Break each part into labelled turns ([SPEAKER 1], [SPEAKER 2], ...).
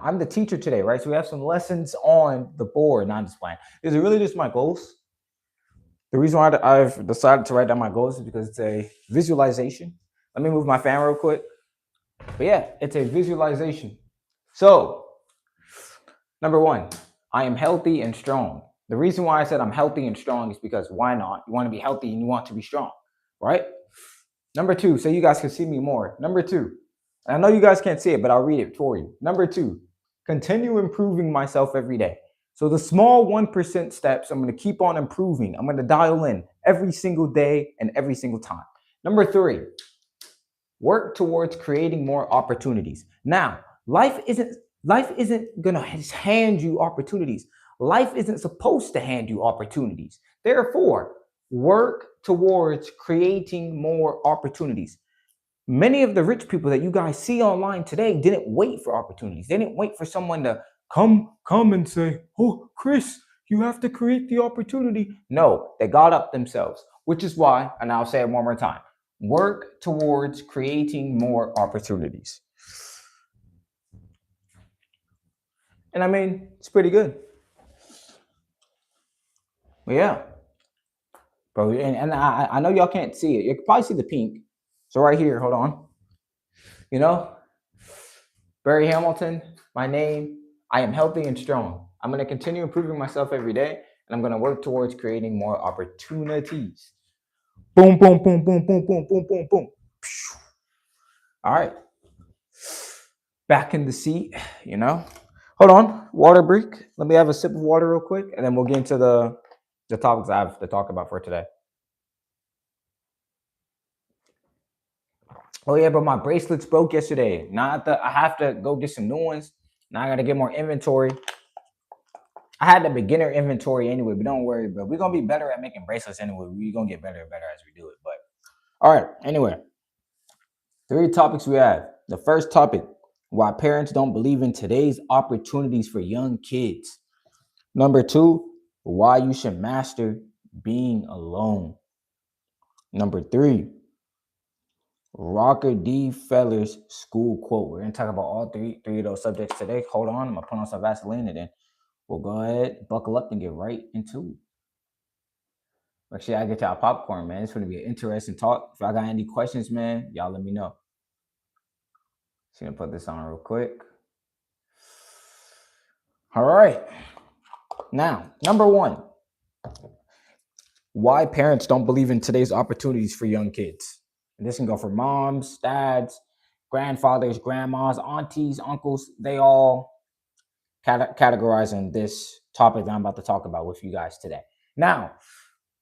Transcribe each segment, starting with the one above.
[SPEAKER 1] I'm the teacher today, right? So we have some lessons on the board. Not just playing. Is it really just my goals? The reason why I've decided to write down my goals is because it's a visualization. Let me move my fan real quick. But yeah, it's a visualization. So, number one, I am healthy and strong. The reason why I said I'm healthy and strong is because why not? You want to be healthy and you want to be strong, right? Number two, so you guys can see me more. Number two, and I know you guys can't see it, but I'll read it for you. Number two, continue improving myself every day. So the small 1% steps, I'm going to keep on improving. I'm going to dial in every single day and every single time. Number three, work towards creating more opportunities. Now, life isn't going to hand you opportunities. Life isn't supposed to hand you opportunities. Therefore, work towards creating more opportunities. Many of the rich people that you guys see online today didn't wait for opportunities. They didn't wait for someone to come and say, "Oh, Chris, you have to create the opportunity." No, they got up themselves, which is why, and I'll say it one more time, work towards creating more opportunities. And I mean, it's pretty good. But yeah, bro, and I know y'all can't see it. You can probably see the pink. So right here, hold on. You know, Barry Hamilton, my name. I am healthy and strong. I'm going to continue improving myself every day, and I'm going to work towards creating more opportunities. Boom, boom, boom, boom, boom, boom, boom, boom, boom. All right. Back in the seat, you know. Hold on. Water break. Let me have a sip of water real quick, and then we'll get into the topics I have to talk about for today. Oh yeah, but my bracelets broke yesterday. Now I have to go get some new ones. Now I gotta get more inventory. I had the beginner inventory anyway, but don't worry, bro. We're gonna be better at making bracelets anyway. We're gonna get better and better as we do it. But all right, anyway. Three topics we have. The first topic, why parents don't believe in today's opportunities for young kids. Number two, why you should master being alone. Number three, Rocker D. Feller's school quote. We're gonna talk about all three of those subjects today. Hold on, I'm gonna put on some Vaseline and then we'll go ahead, buckle up, and get right into it. Actually, I get y'all popcorn, man. It's gonna be an interesting talk. If y'all got any questions, man, y'all let me know. Just gonna put this on real quick. All right. Now, number one, why parents don't believe in today's opportunities for young kids. And this can go for moms, dads, grandfathers, grandmas, aunties, uncles. They all categorize in this topic that I'm about to talk about with you guys today. Now,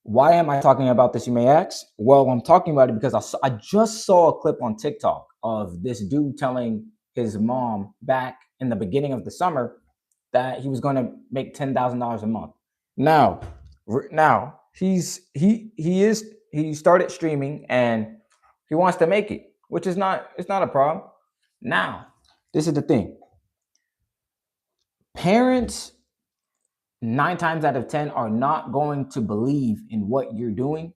[SPEAKER 1] why am I talking about this, you may ask? Well, I'm talking about it because I just saw a clip on TikTok of this dude telling his mom back in the beginning of the summer that he was going to make $10,000 a month. Now he started streaming and he wants to make it, which is not a problem. Now, this is the thing. Parents 9 times out of 10 are not going to believe in what you're doing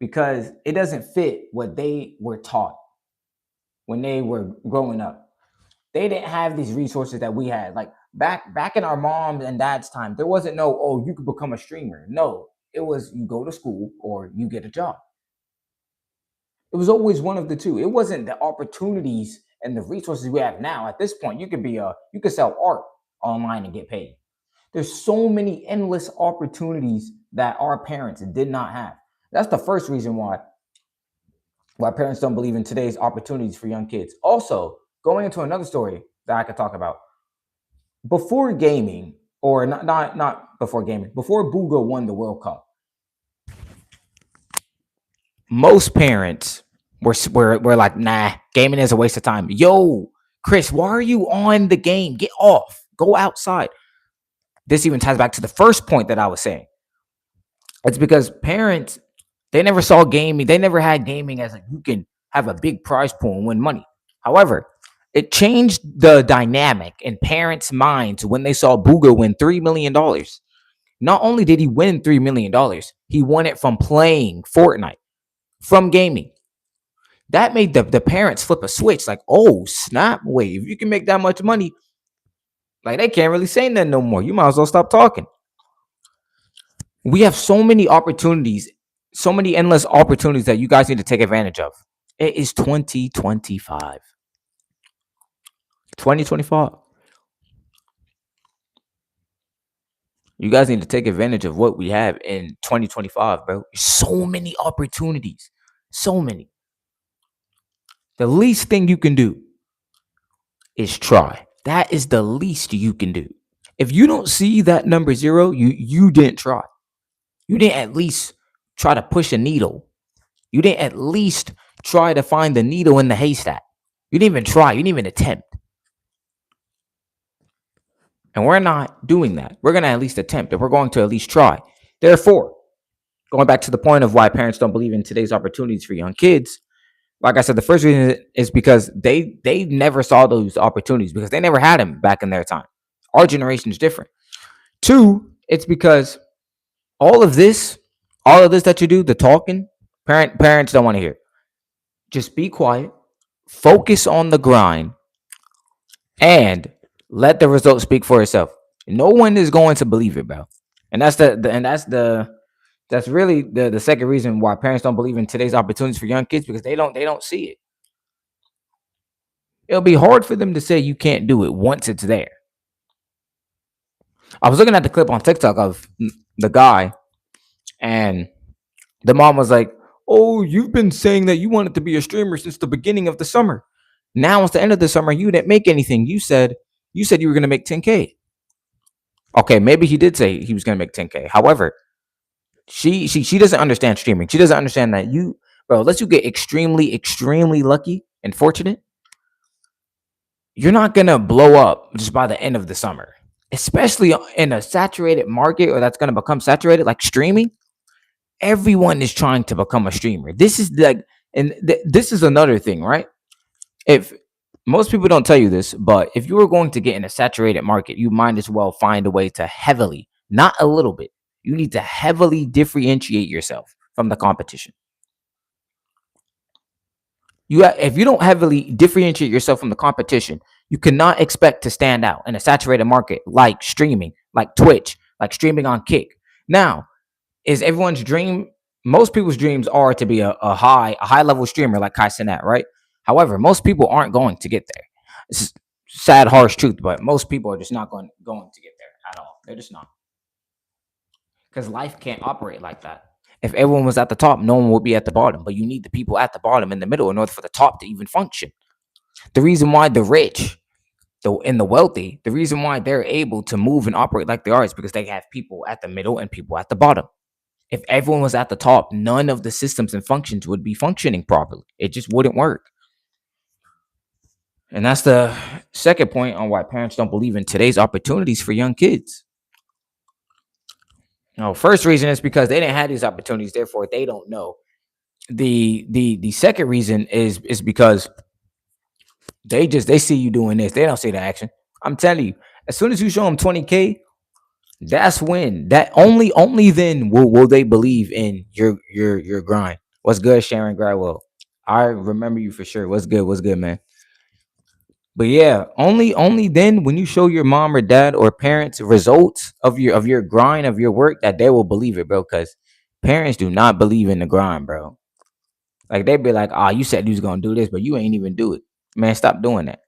[SPEAKER 1] because it doesn't fit what they were taught when they were growing up. They didn't have these resources that we had. Like back in our moms and dad's time, there wasn't no, oh, you could become a streamer. No, it was you go to school or you get a job. It was always one of the two. It wasn't the opportunities and the resources we have now. At this point, you could sell art online and get paid. There's so many endless opportunities that our parents did not have. That's the first reason why parents don't believe in today's opportunities for young kids. Also, going into another story that I could talk about. Before gaming, or not before gaming, before Booga won the World Cup, most parents were like, nah, gaming is a waste of time. Yo, Chris, why are you on the game? Get off. Go outside. This even ties back to the first point that I was saying. It's because parents, they never saw gaming. They never had gaming as like you can have a big prize pool and win money. However, it changed the dynamic in parents' minds when they saw Booga win $3 million. Not only did he win $3 million, he won it from playing Fortnite, from gaming. That made the parents flip a switch like, oh, snap, wait, if you can make that much money, Like they can't really say nothing no more. You might as well stop talking. We have so many opportunities, so many endless opportunities that you guys need to take advantage of. It is 2025. 2025. You guys need to take advantage of what we have in 2025, bro. So many opportunities. So many. The least thing you can do is try. That is the least you can do. If you don't see that number 0, you didn't try. You didn't at least try to push a needle. You didn't at least try to find the needle in the haystack. You didn't even try. You didn't even attempt. And we're not doing that. We're going to at least attempt it. We're going to at least try. Therefore, going back to the point of why parents don't believe in today's opportunities for young kids, like I said, the first reason is because they never saw those opportunities because they never had them back in their time. Our generation is different. 2, it's because all of this that you do, the talking, parents don't want to hear. Just be quiet, focus on the grind, and let the results speak for itself. No one is going to believe it, bro. And that's really the second reason why parents don't believe in today's opportunities for young kids, because they don't see it. It'll be hard for them to say you can't do it once it's there. I was looking at the clip on TikTok of the guy, and the mom was like, "Oh, you've been saying that you wanted to be a streamer since the beginning of the summer. Now it's the end of the summer. You didn't make anything. You said you were gonna make 10K." Okay, maybe he did say he was gonna make 10K. However, she doesn't understand streaming. She doesn't understand that unless you get extremely lucky and fortunate, you're not gonna blow up just by the end of the summer. Especially in a saturated market, or that's gonna become saturated like streaming. Everyone is trying to become a streamer. This is this is another thing, right? If most people don't tell you this, but if you were going to get in a saturated market, you might as well find a way to heavily, not a little bit, you need to heavily differentiate yourself from the competition. If you don't heavily differentiate yourself from the competition, you cannot expect to stand out in a saturated market like streaming, like Twitch, like streaming on Kick. Now, is everyone's dream? Most people's dreams are to be a high level streamer like Kai Cenat, right? However, most people aren't going to get there. It's sad, harsh truth, but most people are just not going to get there at all. They're just not, because life can't operate like that. If everyone was at the top, no one would be at the bottom. But you need the people at the bottom in the middle in order for the top to even function. The reason why the rich and the wealthy, the reason why they're able to move and operate like they are is because they have people at the middle and people at the bottom. If everyone was at the top, none of the systems and functions would be functioning properly. It just wouldn't work. And that's the second point on why parents don't believe in today's opportunities for young kids. No, first reason is because they didn't have these opportunities, therefore they don't know. The second reason is because they see you doing this. They don't see the action. I'm telling you, as soon as you show them 20K, that's when only then will they believe in your grind. What's good, Sharon Gradwell? I remember you for sure. What's good, man? But yeah, only then when you show your mom or dad or parents results of your grind, of your work, that they will believe it, bro. Because parents do not believe in the grind, bro. Like they be like, you said you was gonna do this, but you ain't even do it. Man, stop doing that.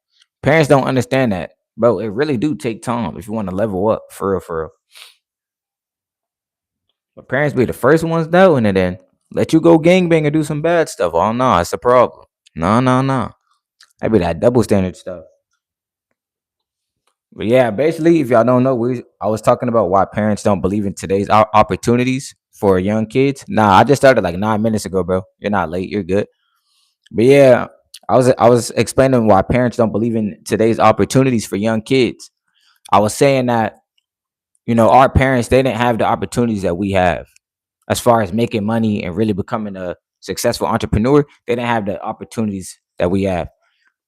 [SPEAKER 1] Parents don't understand that, bro. It really do take time if you want to level up, for real, for real. But parents be the first ones doing it, then let you go gangbang or do some bad stuff. Oh no, it's a problem. No. That be that double standard stuff. But yeah, basically, if y'all don't know, I was talking about why parents don't believe in today's opportunities for young kids. Nah, I just started like 9 minutes ago, bro. You're not late. You're good. But yeah, I was explaining why parents don't believe in today's opportunities for young kids. I was saying that our parents, they didn't have the opportunities that we have as far as making money and really becoming a successful entrepreneur. They didn't have the opportunities that we have.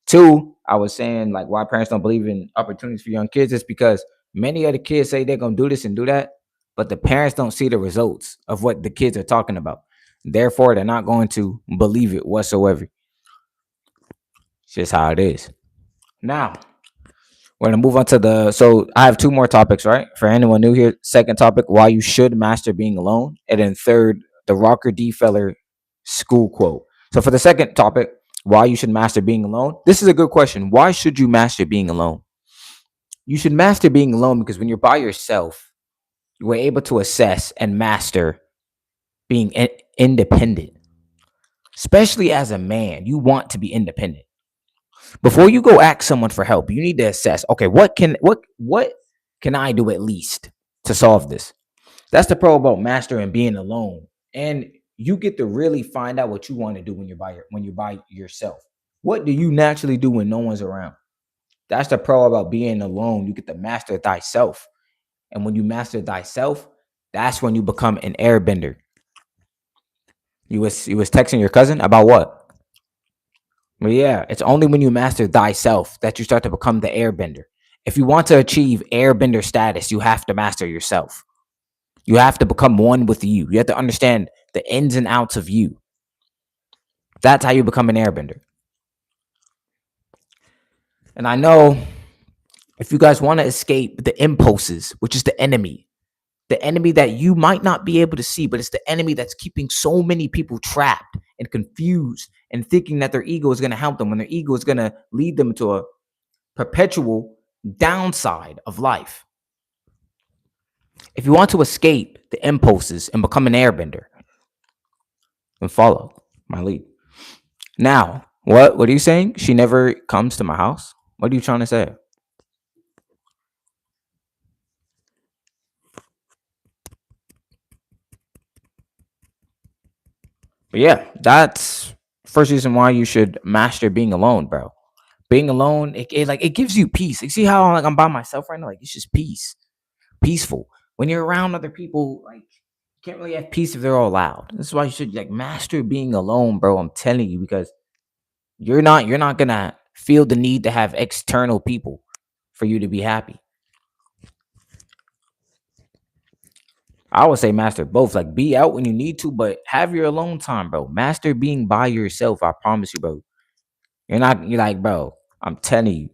[SPEAKER 1] 2, I was saying like why parents don't believe in opportunities for young kids is because many of the kids say they're gonna do this and do that, but the parents don't see the results of what the kids are talking about. Therefore, they're not going to believe it whatsoever. It's just how it is. Now, We're gonna move on to the. So I have two more topics, right? For anyone new here, second topic: why you should master being alone, and then third, the Rocker D. Feller school quote. So for the second topic, why you should master being alone. This is a good question. Why should you master being alone? You should master being alone because when you're by yourself, you are able to assess and master being independent. Especially as a man, you want to be independent. Before you go ask someone for help, you need to assess, okay, what can I do at least to solve this? That's the pro about mastering being alone. And you get to really find out what you want to do when you're by yourself. What do you naturally do when no one's around? That's the pro about being alone. You get to master thyself. And when you master thyself, that's when you become an airbender. You was texting your cousin about what? Well, yeah, it's only when you master thyself that you start to become the airbender. If you want to achieve airbender status, you have to master yourself. You have to become one with you. You have to understand the ins and outs of you. That's how you become an airbender. And I know if you guys want to escape the impulses, which is the enemy that you might not be able to see, but it's the enemy that's keeping so many people trapped and confused and thinking that their ego is going to help them when their ego is going to lead them to a perpetual downside of life. If you want to escape the impulses and become an airbender, then follow my lead. Now, what are you saying? She never comes to my house? What are you trying to say? But yeah, that's first reason why you should master being alone, bro. Being alone, it gives you peace. You see how like I'm by myself right now? Like it's just peace. Peaceful. When you're around other people, like you can't really have peace if they're all loud. This is why you should like master being alone, bro. I'm telling you, because you're not gonna feel the need to have external people for you to be happy. I would say master both. Like be out when you need to, but have your alone time, bro. Master being by yourself. I promise you, bro. You're like, bro. I'm telling you.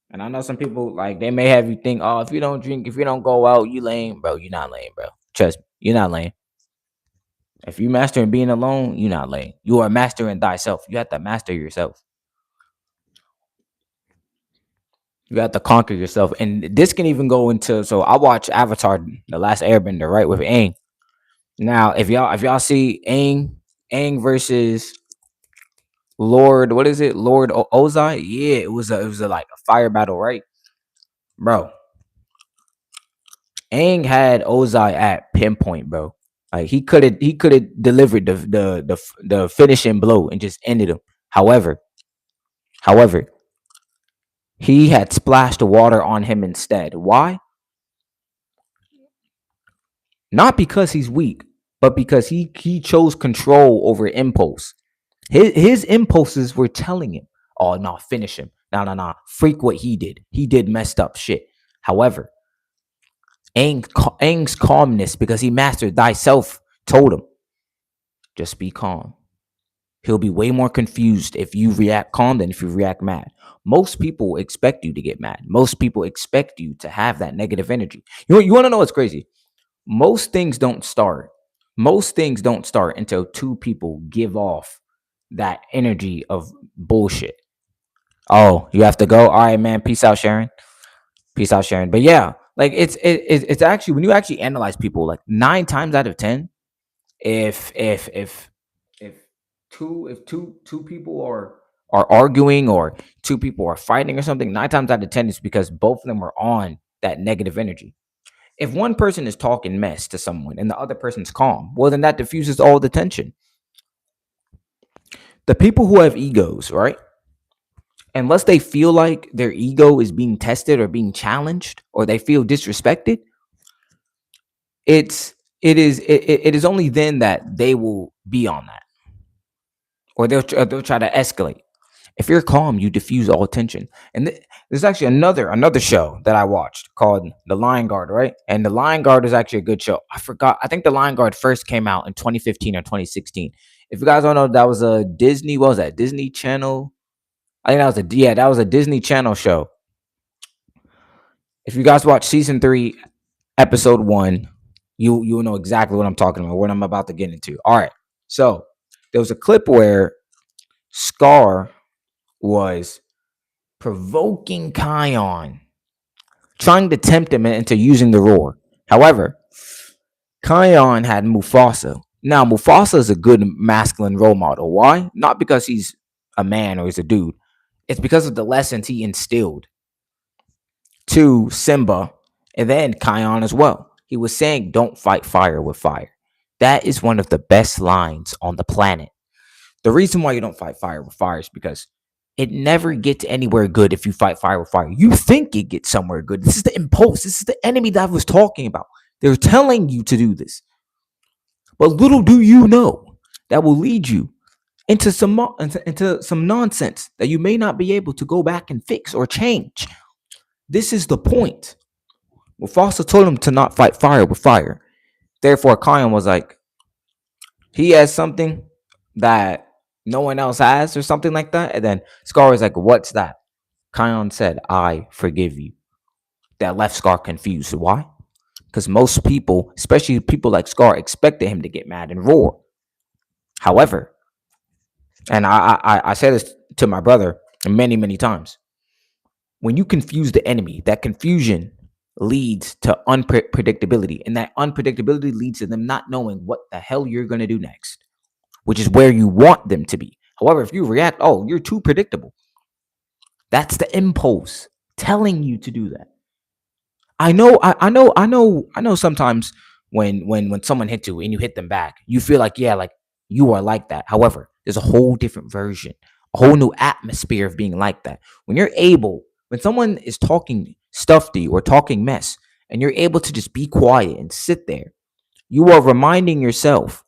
[SPEAKER 1] And I know some people like they may have you think, oh, if you don't drink, if you don't go out, you lame, bro. You're not lame, bro. Trust me, you're not lame. If you mastering being alone, you're not lame. You are mastering thyself. You have to master yourself. You have to conquer yourself. And this can even go into so I watch Avatar, The Last Airbender, right, with Aang. Now, if y'all see Aang versus Lord, what is it? Lord Ozai? Yeah, it was a like a fire battle, right? Bro, Aang had Ozai at pinpoint, bro. Like he could have delivered the finishing blow and just ended him. However, however, he had splashed water on him instead. Why? Not because he's weak, but because he chose control over impulse. His impulses were telling him, "Oh no, finish him. No, no, no. Freak what he did. He did messed up shit." However, Aang's calmness, because he mastered thyself, told him, "Just be calm." He'll be way more confused if you react calm than if you react mad. Most people expect you to get mad. Most people expect you to have that negative energy. You want to know what's crazy? Most things don't start. Most things don't start until two people give off that energy of bullshit. Oh, you have to go. All right, man. Peace out, Sharon. Peace out, Sharon. But yeah, like it's actually when you actually analyze people, like 9 times out of 10, if if two people are arguing or two people are fighting or something, 9 times out of 10 is because both of them are on that negative energy. If one person is talking mess to someone and the other person's calm, well, then that diffuses all the tension. The people who have egos, right? Unless they feel like their ego is being tested or being challenged or they feel disrespected, it is only then that they will be on that or they'll try to escalate. If you're calm, you diffuse all tension. And there's actually another show that I watched called The Lion Guard, right? And The Lion Guard is actually a good show. I forgot. I think The Lion Guard first came out in 2015 or 2016. If you guys don't know, that was a Disney. What was that? Disney Channel. I think that was a Disney Channel show. If you guys watch season 3, episode 1, you will know exactly what I'm talking about, what I'm about to get into. All right. So there was a clip where Scar was provoking Kion, trying to tempt him into using the roar. However, Kion had Mufasa. Now, Mufasa is a good masculine role model. Why? Not because he's a man or he's a dude. It's because of the lessons he instilled to Simba and then Kion as well. He was saying, don't fight fire with fire. That is one of the best lines on the planet. The reason why you don't fight fire with fire is because it never gets anywhere good if you fight fire with fire. You think it gets somewhere good. This is the impulse. This is the enemy that I was talking about. They're telling you to do this. But little do you know that will lead you into some nonsense that you may not be able to go back and fix or change. This is the point. Mufasa told him to not fight fire with fire. Therefore, Kion was like, he has something that no one else has, or something like that. And then Scar was like, what's that? Kion said, I forgive you. That left Scar confused. Why? Because most people, especially people like Scar, expected him to get mad and roar. However, and I said this to my brother many, many times, when you confuse the enemy, that confusion leads to unpredictability, and that unpredictability leads to them not knowing what the hell you're going to do next, which is where you want them to be. However, if you react, oh, you're too predictable, that's the impulse telling you to do that. I know. Sometimes when someone hits you and you hit them back, you feel like, yeah, like you are like that. However, there's a whole different version, a whole new atmosphere of being like that. When someone is talking stuff to you or talking mess, and you're able to just be quiet and sit there, you are reminding yourself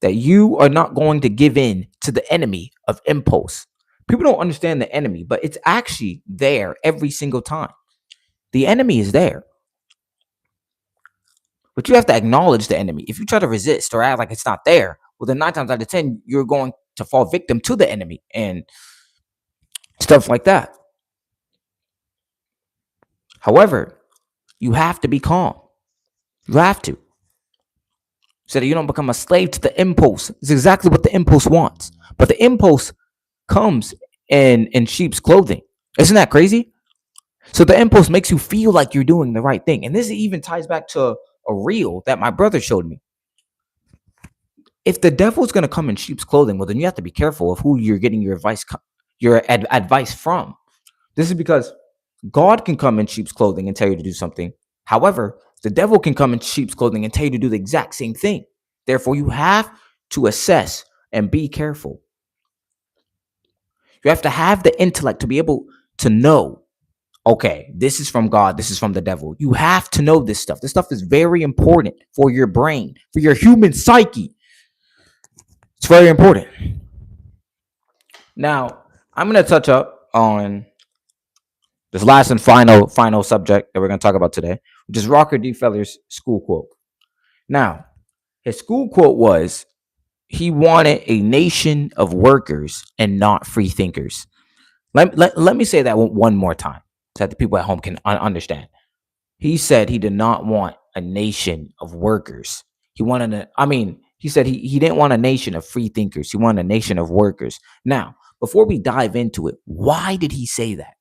[SPEAKER 1] that you are not going to give in to the enemy of impulse. People don't understand the enemy, but it's actually there every single time. The enemy is there. But you have to acknowledge the enemy. If you try to resist or act like it's not there, well, then 9 times out of 10, you're going to fall victim to the enemy and stuff like that. However, you have to be calm. You have to. So that you don't become a slave to the impulse. It's exactly what the impulse wants. But the impulse comes in sheep's clothing. Isn't that crazy? So the impulse makes you feel like you're doing the right thing. And this even ties back to a reel that my brother showed me. If the devil's going to come in sheep's clothing, well, then you have to be careful of who you're getting your advice from. This is because God can come in sheep's clothing and tell you to do something. However, the devil can come in sheep's clothing and tell you to do the exact same thing. Therefore, you have to assess and be careful. You have to have the intellect to be able to know, okay, this is from God, this is from the devil. You have to know this stuff. This stuff is very important for your brain, for your human psyche. It's very important. Now, I'm going to touch up on this last and final subject that we're going to talk about today, which is Rocker D. Feller's school quote. Now, his school quote was, he wanted a nation of workers and not free thinkers. Let me say that one more time so that the people at home can understand. He said he did not want a nation of workers. He said he didn't want a nation of free thinkers. He wanted a nation of workers. Now, before we dive into it, why did he say that?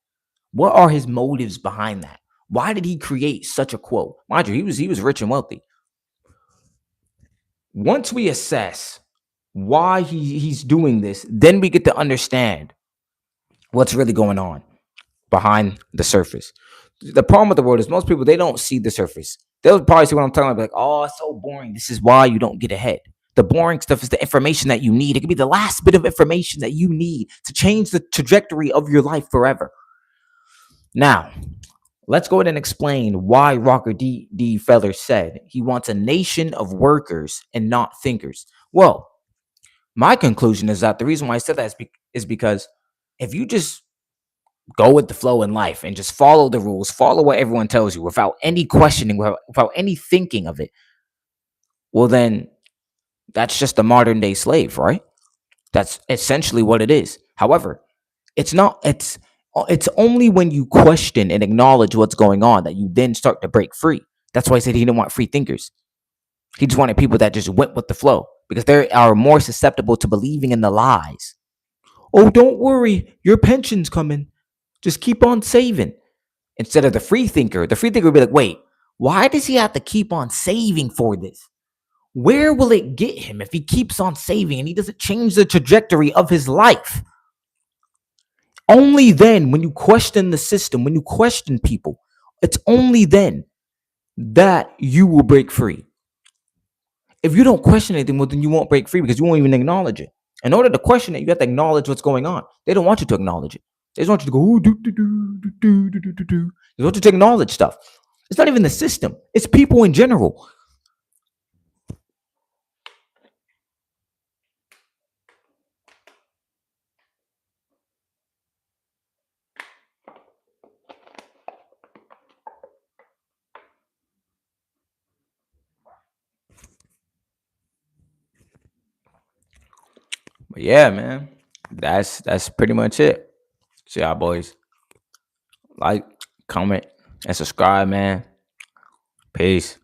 [SPEAKER 1] What are his motives behind that? Why did he create such a quote? Mind you, he was rich and wealthy. Once we assess why he's doing this, then we get to understand what's really going on behind the surface. The problem with the world is most people, they don't see the surface. They'll probably see what I'm talking about, like, oh, it's so boring. This is why you don't get ahead. The boring stuff is the information that you need. It could be the last bit of information that you need to change the trajectory of your life forever. Now, let's go ahead and explain why Rocker D. Feller said he wants a nation of workers and not thinkers. Well, my conclusion is that the reason why I said that is because if you just go with the flow in life and just follow the rules, follow what everyone tells you without any questioning, without any thinking of it, well, then that's just a modern day slave, right? That's essentially what it is. However, it's not. It's only when you question and acknowledge what's going on that you then start to break free. That's why I said he didn't want free thinkers. He just wanted people that just went with the flow because they are more susceptible to believing in the lies. Oh, don't worry, your pension's coming. Just keep on saving. Instead of the free thinker would be like, wait, why does he have to keep on saving for this? Where will it get him if he keeps on saving and he doesn't change the trajectory of his life? Only then, when you question the system, when you question people, it's only then that you will break free. If you don't question anything, well, then you won't break free because you won't even acknowledge it. In order to question it, you have to acknowledge what's going on. They don't want you to acknowledge it. They just want you to go, ooh, do, do, do, do, do, do, do, do, do. They want you to acknowledge stuff. It's not even the system. It's people in general. But yeah, man, that's pretty much it. So y'all boys, like, comment, and subscribe, man. Peace.